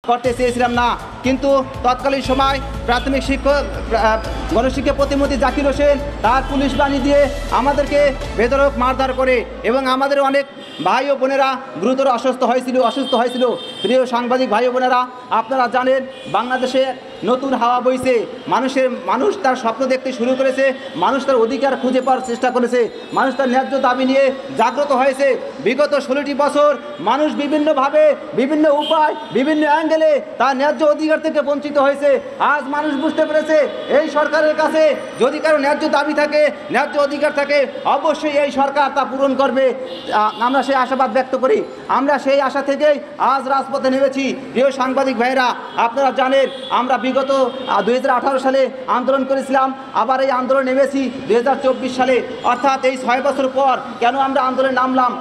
করতে চেয়েছিলাম না, কিন্তু তৎকালীন সময় প্রাথমিক শিক্ষক গণশিক্ষা প্রতিমন্ত্রী জাকির হোসেন তার পুলিশ বাহিনী দিয়ে আমাদেরকে বেধড়ক মারধর করে এবং আমাদের অনেক ভাই ও বোনেরা গুরুতর অসুস্থ হয়েছিল। প্রিয় সাংবাদিক ভাই ও বোনেরা, আপনারা জানেন বাংলাদেশে নতুন হাওয়া বইছে, মানুষ তার স্বপ্ন দেখতে শুরু করেছে, মানুষ তার অধিকার খুঁজে পাওয়ার চেষ্টা করেছে, মানুষ তার ন্যায্য দাবি নিয়ে জাগ্রত হয়েছে। বিগত 16টি বছর মানুষ বিভিন্নভাবে, বিভিন্ন উপায়, বিভিন্ন অ্যাঙ্গেলে তার ন্যায্য অধিকার থেকে বঞ্চিত হয়েছে। আজ মানুষ বুঝতে পেরেছে এই সরকারের কাছে যদি কারো ন্যায্য দাবি থাকে, ন্যায্য অধিকার থাকে, অবশ্যই এই সরকার তা পূরণ করবে। আমরা সেই আশাবাদ ব্যক্ত করি। আমরা সেই আশা থেকেই আজ রাজপথে নেমেছি। প্রিয় সাংবাদিক ভাইয়েরা, আপনারা জানেন আমরা বিগত 2018 সালে আন্দোলন করেছিলাম, আবার এই আন্দোলন নেমেছি 2024 সালে, অর্থাৎ এই 6 বছর পর। কেন আমরা আন্দোলনে নামলাম?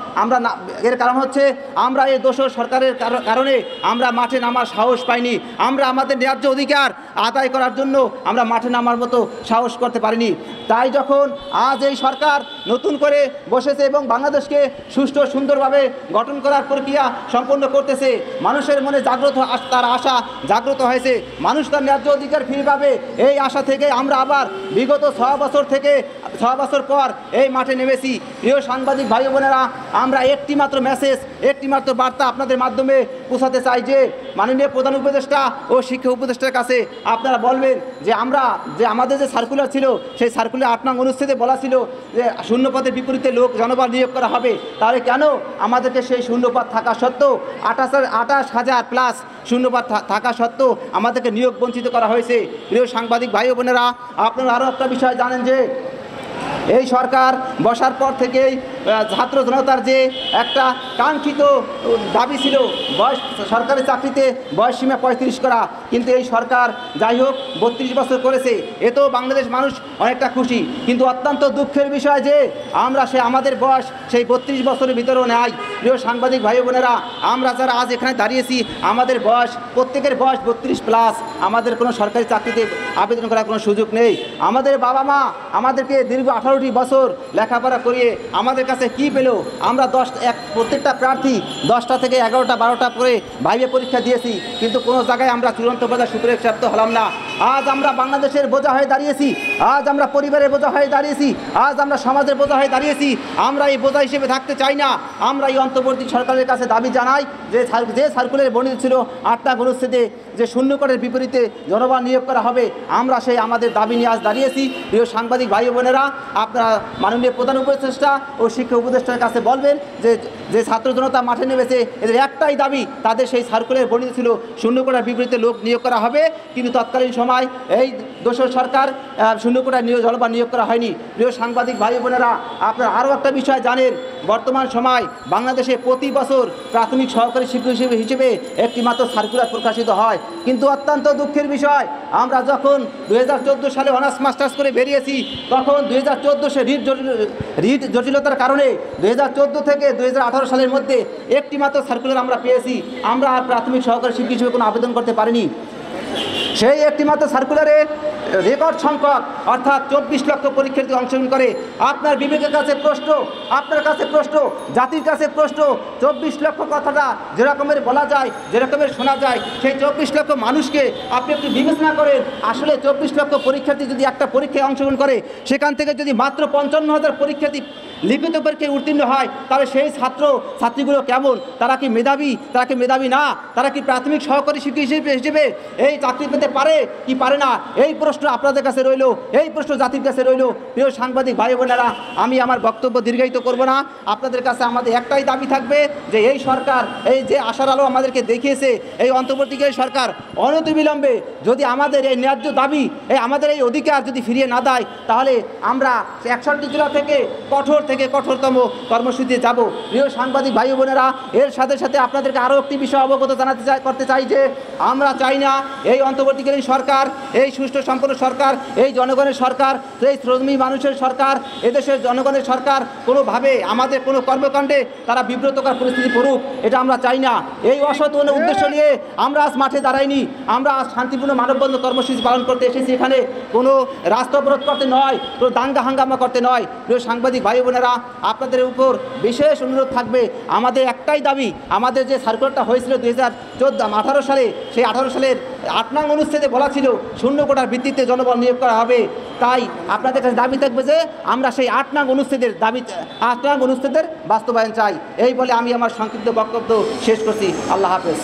এর কারণ হচ্ছে আমরা এই দোষর সরকারের কারণে আমরা মাঠে নামার সাহস পাইনি। আমরা আমাদের ন্যায্য অধিকার আদায় করার জন্য আমরা মাঠে নামার মতো সাহস করতে পারিনি। তাই যখন আজ এই সরকার নতুন করে বসেছে এবং বাংলাদেশকে সুষ্ঠু সুন্দরভাবে গঠন করার প্রক্রিয়া সম্পন্ন করতেছে, মানুষের মনে তার আশা জাগ্রত হয়েছে, মানুষ তার ন্যায্য অধিকার ফিরে পাবে, এই আশা থেকে আমরা আবার বিগত 6 বছর পর এই মাঠে নেমেছি। প্রিয় সাংবাদিক ভাই বোনেরা, আমরা একটি মাত্র মেসেজ, একটি মাত্র বার্তা আপনাদের মাধ্যমে পৌঁছাতে চাই যে মাননীয় প্রধান উপদেষ্টা ও শিক্ষা উপদেষ্টার কাছে আপনারা বলবেন যে আমাদের যে সার্কুলার ছিল, সেই সার্কুলার 8 নং অনুচ্ছেদে বলা ছিল যে শূন্যপদের বিপরীতে জনবল নিয়োগ করা হবে। তাহলে কেন আমাদেরকে সেই শূন্যপদ থাকা সত্ত্বেও 28,000 প্লাস শূন্যপদ থাকা সত্ত্বেও আমাদেরকে নিয়োগ বঞ্চিত করা হয়েছে? প্রিয় সাংবাদিক ভাই বোনেরা, আপনারা আরও একটা বিষয় জানেন যে এই সরকার বসার পর থেকেই ছাত্র জনতার যে একটা কাঙ্ক্ষিত দাবি ছিল সরকারি চাকরিতে বয়সসীমা 35 করা, কিন্তু এই সরকার যাই হোক 32 বছর করেছে। এতেও বাংলাদেশ মানুষ অনেকটা খুশি, কিন্তু অত্যন্ত দুঃখের বিষয় যে আমরা আমাদের বয়স সেই 32 বছরের ভিতরেও নাই। প্রিয় সাংবাদিক ভাই বোনেরা, আমরা যারা আজ এখানে দাঁড়িয়েছি আমাদের বয়স, প্রত্যেকের বয়স 32 প্লাস। আমাদের কোনো সরকারি চাকরিতে আবেদন করার কোনো সুযোগ নেই। আমাদের বাবা মা আমাদেরকে দীর্ঘ 18টি বছর লেখাপড়া করিয়ে আমাদের কাছে কি পেল? আমরা প্রত্যেকটা প্রার্থী 10টা থেকে 11টা 12টা করে ভাইবে পরীক্ষা দিয়েছি, কিন্তু কোনো জায়গায় আমরা চূড়ান্ত পর্যায়ে সুপ্রতিষ্ঠিত হলাম না। আজ আমরা বাংলাদেশের বোঝা হয়ে দাঁড়িয়েছি, আজ আমরা পরিবারের বোঝা হয়ে দাঁড়িয়েছি, আজ আমরা সমাজের বোঝা হয়ে দাঁড়িয়েছি। আমরা এই বোঝা হিসেবে থাকতে চাই না। আমরা এই অন্তর্বর্তী সরকারের কাছে দাবি জানাই যে সার্কুলারে বর্ণিত ছিল 8 নং অনুচ্ছেদে যে শূন্যপদের বিপরীতে জনবল নিয়োগ করা হবে, আমরা সেই আমাদের দাবি নিয়ে আজ দাঁড়িয়েছি। প্রিয় সাংবাদিক ভাই বোনেরা, আপনারা মাননীয় প্রধান উপদেষ্টা ও শিক্ষা উপদেষ্টার কাছে বলবেন যে ছাত্র জনতা মাঠে নেমেছে, এদের একটাই দাবি, তাদের সেই সার্কুলারে বর্ণিত ছিল শূন্যপদের বিপরীতে লোক নিয়োগ করা হবে, কিন্তু তৎকালীন সময় এই দোসর সরকার শূন্যপদের জনবল নিয়োগ করা হয়নি। প্রিয় সাংবাদিক ভাই বোনেরা, আপনারা আরও একটা বিষয় জানেন, বর্তমান সময় বাংলাদেশে প্রতি বছর প্রাথমিক সহকারী শিক্ষক হিসেবে একটি মাত্র সার্কুলার প্রকাশিত হয়, কিন্তু অত্যন্ত দুঃখের বিষয় আমরা যখন 2014 সালে অনার্স মাস্টার্স করে বেরিয়েছি, তখন 2014 সে রিট জটিলতার কারণে 2014 থেকে 2018 সালের মধ্যে একটি মাত্র সার্কুলার আমরা পেয়েছি। আমরা আর প্রাথমিক সহকারী শিক্ষক হিসেবে কোনো আবেদন করতে পারিনি। সেই একটিমাত্র সার্কুলারে রেকর্ড সংখ্যক অর্থাৎ 24 লক্ষ পরীক্ষার্থী অংশগ্রহণ করে। আপনার বিবেকের কাছে প্রশ্ন, আপনার কাছে প্রশ্ন, জাতির কাছে প্রশ্ন, 24 লক্ষ কথাটা যেরকমের বলা যায়, যেরকমের শোনা যায়, সেই 24 লক্ষ মানুষকে আপনি একটু বিবেচনা করেন। আসলে 24 লক্ষ পরীক্ষার্থী যদি একটা পরীক্ষায় অংশগ্রহণ করে, সেখান থেকে যদি মাত্র 55,000 পরীক্ষার্থী লিখিত পরীক্ষায় উত্তীর্ণ হয়, তাহলে সেই ছাত্রীগুলো কেমন? তারা কি মেধাবী? তারা কি মেধাবী না? তারা কি প্রাথমিক সহকারী শিক্ষক হিসেবে এই চাকরি পেতে পারে কি পারে না? এই প্রশ্ন আপনাদের কাছে রইল, এই প্রশ্ন জাতির কাছে রইল। প্রিয় সাংবাদিক ভাই বোনেরা, আমি আমার বক্তব্য দীর্ঘায়িত করব না। আপনাদের কাছে আমাদের একটাই দাবি থাকবে যে এই সরকার, এই যে আশার আলো আমাদেরকে দেখিয়েছে, এই অন্তর্বর্তীকালীন সরকার অনতিবিলম্বে যদি আমাদের এই ন্যায্য দাবি, আমাদের এই অধিকার যদি ফিরিয়ে না দেয়, তাহলে আমরা 61 জেলা থেকে কঠোরতম কর্মসূচিতে যাব। প্রিয় সাংবাদিক ভাই বোনেরা, এর সাথে সাথে আপনাদেরকে আরও একটি বিষয় অবগত করতে চাই যে আমরা চাই না এই অন্তর্বর্তীকালীন সরকার, এই সুষ্ঠু সম্পন্ন সরকার, এই জনগণের সরকার, এই শ্রমিক মানুষের সরকার, এদেশের জনগণের সরকার কোনোভাবে আমাদের কোনো কর্মকাণ্ডে তারা বিব্রতকর পরিস্থিতি পড়ুক, এটা আমরা চাই না। এই অসৎ উদ্দেশ্য নিয়ে আমরা আজ মাঠে দাঁড়াইনি। আমরা আজ শান্তিপূর্ণ মানববন্ধন কর্মসূচি পালন করতে এসেছি। এখানে কোনো রাস্তা অবরোধ করতে নয়, কোনো দাঙ্গা হাঙ্গামা করতে নয়। প্রিয় সাংবাদিক ভাই বোনেরা, বোনেরা, আপনাদের উপর বিশেষ অনুরোধ থাকবে, আমাদের একটাই দাবি, আমাদের যে সার্কুলারটা হয়েছিল 2018 সালে, সেই 18 সালের 8 নং অনুচ্ছেদে বলা ছিল শূন্য কোটার ভিত্তিতে জনবল নিয়োগ করা হবে। তাই আপনাদের কাছে দাবি থাকবে যে আমরা সেই 8 নং অনুচ্ছেদের বাস্তবায়ন চাই। এই বলে আমি আমার সংক্ষিপ্ত বক্তব্য শেষ করছি। আল্লাহ হাফেজ।